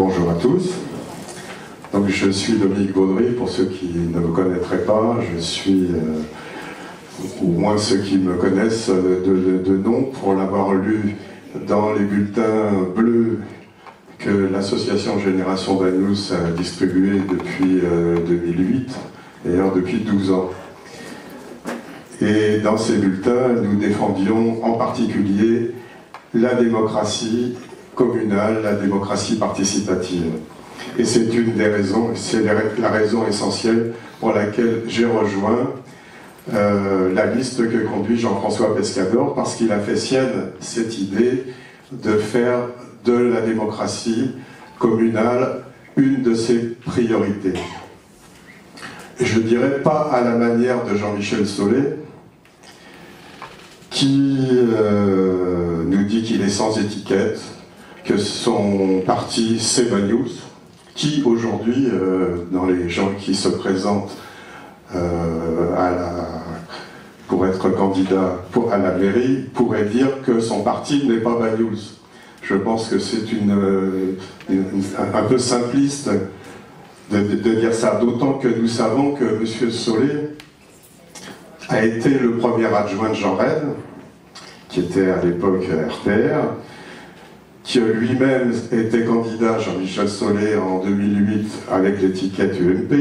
Bonjour à tous. Donc, je suis Dominique Baudry, pour ceux qui ne me connaîtraient pas. Je suis, ou moins ceux qui me connaissent de nom, pour l'avoir lu dans les bulletins bleus que l'association Génération Banous a distribué depuis 2008, d'ailleurs depuis 12 ans. Et dans ces bulletins, nous défendions en particulier la démocratie communale, la démocratie participative. Et c'est une des raisons, c'est la raison essentielle pour laquelle j'ai rejoint la liste que conduit Jean-François Pescador, parce qu'il a fait sienne cette idée de faire de la démocratie communale une de ses priorités. Et je dirais pas à la manière de Jean-Michel Solé, qui nous dit qu'il est sans étiquette, que son parti c'est Banous, qui aujourd'hui, dans les gens qui se présentent pour être candidat à la mairie, pourrait dire que son parti n'est pas Banous. Je pense que c'est un peu simpliste de dire ça, d'autant que nous savons que M. Solé a été le premier adjoint de Jean Reyne, qui était à l'époque RPR, qui lui-même était candidat, Jean-Michel Solé, en 2008 avec l'étiquette UMP,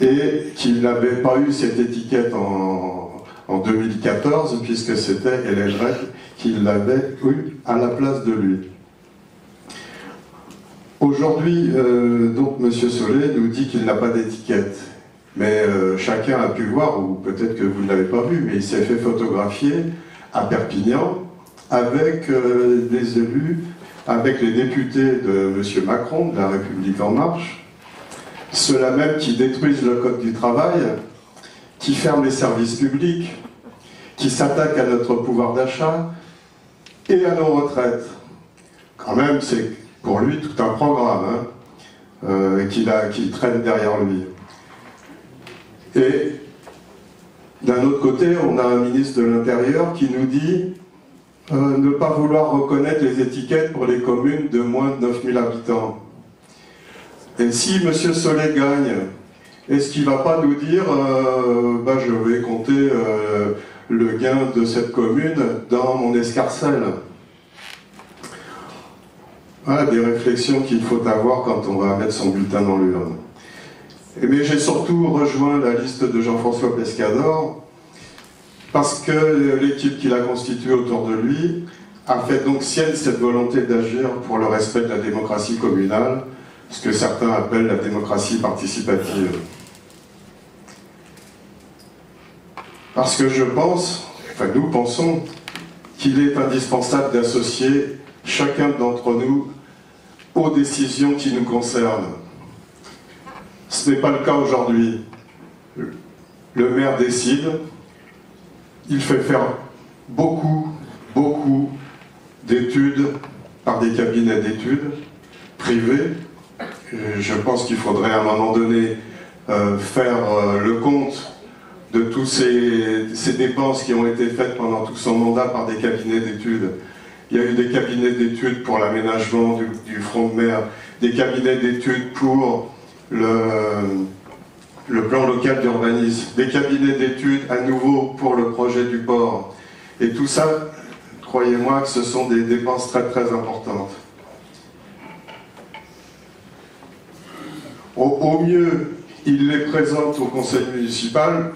et qu'il n'avait pas eu cette étiquette en 2014, puisque c'était Hélène Rey qui l'avait eu à la place de lui. Aujourd'hui, donc, M. Solé nous dit qu'il n'a pas d'étiquette. Mais chacun a pu voir, ou peut-être que vous ne l'avez pas vu, mais il s'est fait photographier à Perpignan avec des élus, avec les députés de M. Macron, de La République En Marche, ceux-là même qui détruisent le Code du travail, qui ferment les services publics, qui s'attaquent à notre pouvoir d'achat et à nos retraites. Quand même, c'est pour lui tout un programme qu'il traîne derrière lui. Et d'un autre côté, on a un ministre de l'Intérieur qui nous dit ne pas vouloir reconnaître les étiquettes pour les communes de moins de 9000 habitants. Et si M. Solé gagne, est-ce qu'il ne va pas nous dire je vais compter le gain de cette commune dans mon escarcelle? Voilà des réflexions qu'il faut avoir quand on va mettre son bulletin dans l'urne. Mais j'ai surtout rejoint la liste de Jean-François Pescador parce que l'équipe qu'il a constituée autour de lui a fait donc sienne cette volonté d'agir pour le respect de la démocratie communale, ce que certains appellent la démocratie participative. Parce que je pense, enfin nous pensons, qu'il est indispensable d'associer chacun d'entre nous aux décisions qui nous concernent. Ce n'est pas le cas aujourd'hui. Le maire décide, il fait faire beaucoup d'études par des cabinets d'études privés. Je pense qu'il faudrait à un moment donné faire le compte de toutes ces dépenses qui ont été faites pendant tout son mandat par des cabinets d'études. Il y a eu des cabinets d'études pour l'aménagement du front de mer, des cabinets d'études pour le plan local d'urbanisme, des cabinets d'études à nouveau pour le projet du port. Et tout ça, croyez-moi que ce sont des dépenses très importantes. Au mieux, il les présente au conseil municipal.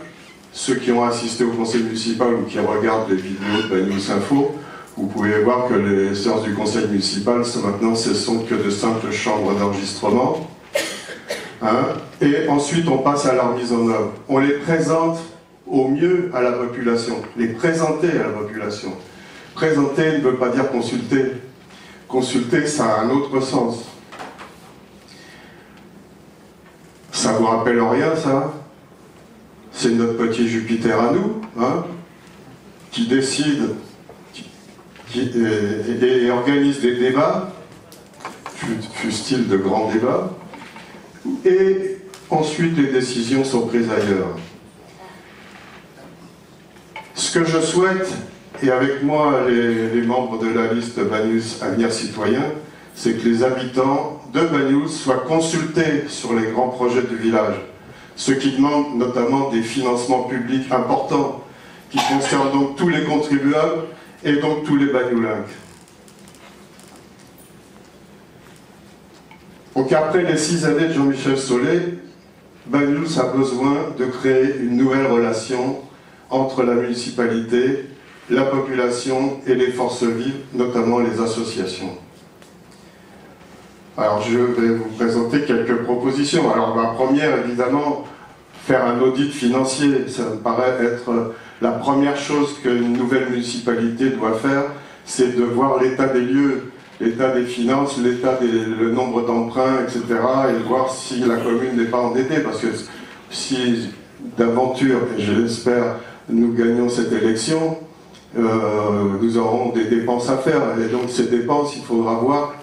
Ceux qui ont assisté au conseil municipal ou qui regardent les vidéos de Banous Info, vous pouvez voir que les séances du conseil municipal, maintenant, ce sont que de simples chambres d'enregistrement. Et ensuite, on passe à leur mise en œuvre. On les présente au mieux à la population. Les présenter à la population. Présenter ne veut pas dire consulter. Consulter, ça a un autre sens. Ça vous rappelle rien, ça? C'est notre petit Jupiter à nous, qui décide et organise des débats, fût-il de grands débats, et ensuite les décisions sont prises ailleurs. Ce que je souhaite, et avec moi les membres de la liste Banous Avenir Citoyen, c'est que les habitants de Banyuls soient consultés sur les grands projets du village, ce qui demande notamment des financements publics importants, qui concernent donc tous les contribuables et donc tous les Banyulinques. Donc après les 6 années de Jean-Michel Solé, Banyuls a besoin de créer une nouvelle relation entre la municipalité, la population et les forces vives, notamment les associations. Alors je vais vous présenter quelques propositions. Alors ma première, évidemment, faire un audit financier, ça me paraît être la première chose qu'une nouvelle municipalité doit faire, c'est de voir l'état des lieux, l'état des finances, le nombre d'emprunts, etc. et de voir si la commune n'est pas endettée, parce que si d'aventure, et je l'espère, nous gagnons cette élection, nous aurons des dépenses à faire, et donc ces dépenses, il faudra voir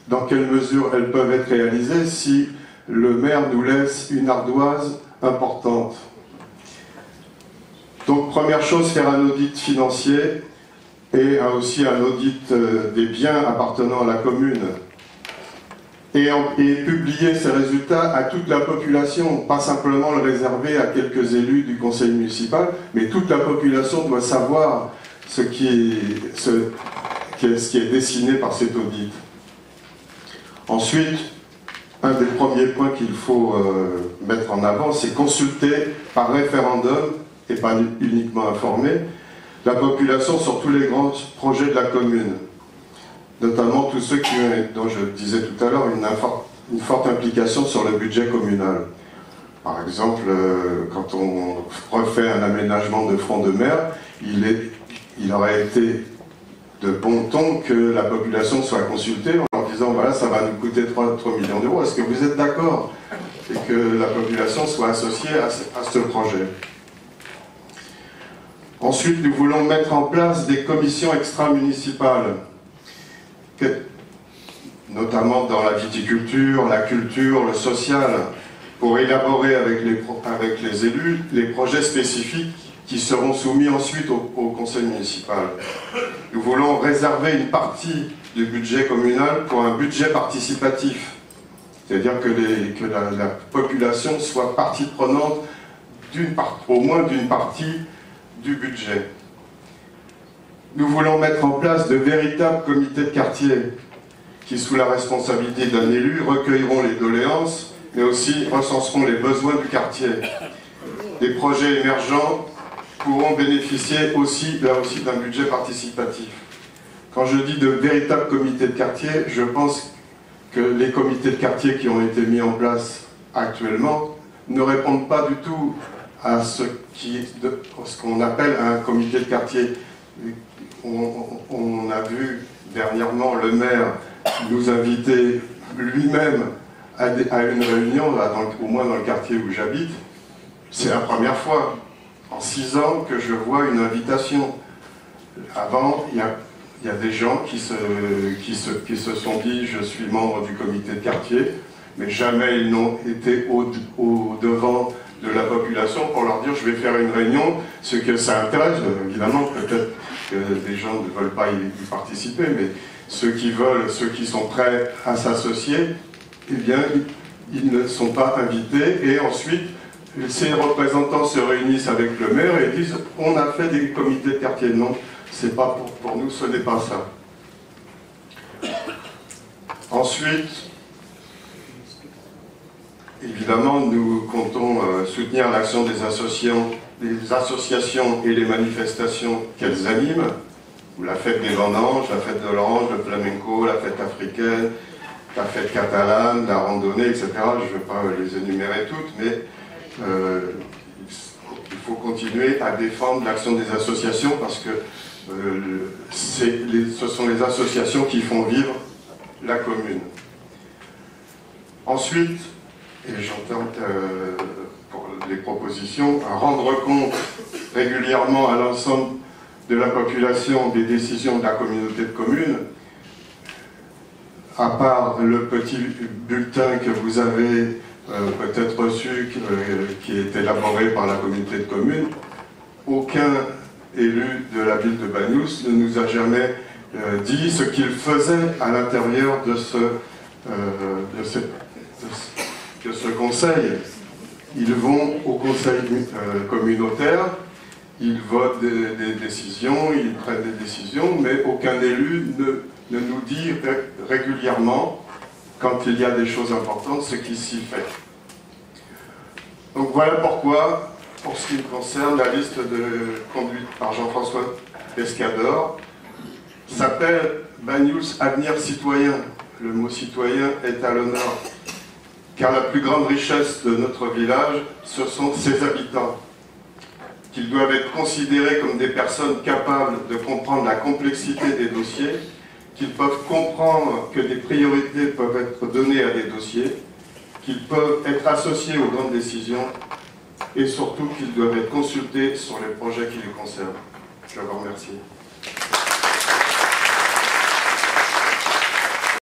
dans quelle mesure elles peuvent être réalisées si le maire nous laisse une ardoise importante. Donc première chose, faire un audit financier et aussi un audit des biens appartenant à la commune et publier ces résultats à toute la population, pas simplement le réserver à quelques élus du conseil municipal, mais toute la population doit savoir ce qui est dessiné par cet audit. Ensuite, un des premiers points qu'il faut mettre en avant, c'est consulter par référendum, et pas uniquement informer, la population sur tous les grands projets de la commune, notamment tous ceux qui ont, dont je disais tout à l'heure, une forte implication sur le budget communal. Par exemple, quand on refait un aménagement de front de mer, il aurait été de bon ton que la population soit consultée en leur disant voilà, ça va nous coûter 3 millions d'euros, est-ce que vous êtes d'accord? Et que la population soit associée à ce projet. Ensuite, nous voulons mettre en place des commissions extra-municipales, notamment dans la viticulture, la culture, le social, pour élaborer avec les élus les projets spécifiques qui seront soumis ensuite au conseil municipal. Nous voulons réserver une partie du budget communal pour un budget participatif, c'est-à-dire que la population soit partie prenante au moins d'une partie du budget. Nous voulons mettre en place de véritables comités de quartier qui, sous la responsabilité d'un élu, recueilleront les doléances, mais aussi recenseront les besoins du quartier. Des projets émergents pourront bénéficier là aussi d'un budget participatif. Quand je dis de véritables comités de quartier, je pense que les comités de quartier qui ont été mis en place actuellement ne répondent pas du tout à ce qu'on appelle un comité de quartier. On a vu dernièrement le maire nous inviter lui-même à une réunion, là, au moins dans le quartier où j'habite. C'est la première fois en 6 ans que je vois une invitation. Avant, il y a des gens qui se sont dit « je suis membre du comité de quartier », mais jamais ils n'ont été au devant de la population pour leur dire « je vais faire une réunion », ce que ça intéresse, évidemment, peut-être que des gens ne veulent pas y participer, mais ceux qui veulent, ceux qui sont prêts à s'associer, eh bien, ils ne sont pas invités, et ensuite, ces représentants se réunissent avec le maire et disent « on a fait des comités de quartier ». Non, c'est pas pour nous, ce n'est pas ça. Ensuite, évidemment, nous comptons soutenir l'action des associations et les manifestations qu'elles animent, la fête des vendanges, la fête de l'orange, le flamenco, la fête africaine, la fête catalane, la randonnée, etc. Je ne vais pas les énumérer toutes, mais il faut continuer à défendre l'action des associations parce que ce sont les associations qui font vivre la commune. Ensuite, et j'entends pour les propositions, à rendre compte régulièrement à l'ensemble de la population des décisions de la communauté de communes, à part le petit bulletin que vous avez peut-être reçu, qui est élaboré par la communauté de communes, aucun élu de la ville de Banyuls ne nous a jamais dit ce qu'il faisait à l'intérieur de ce conseil. Ils vont au conseil communautaire, ils votent des décisions, ils prennent des décisions, mais aucun élu ne nous dit régulièrement, quand il y a des choses importantes, ce qui s'y fait. Donc voilà pourquoi, pour ce qui me concerne, la liste conduite par Jean-François Pescador s'appelle Banyuls Avenir Citoyen. Le mot citoyen est à l'honneur, car la plus grande richesse de notre village, ce sont ses habitants, qu'ils doivent être considérés comme des personnes capables de comprendre la complexité des dossiers, qu'ils peuvent comprendre que des priorités peuvent être données à des dossiers, qu'ils peuvent être associés aux grandes décisions, et surtout qu'ils doivent être consultés sur les projets qui les concernent. Je vous remercie.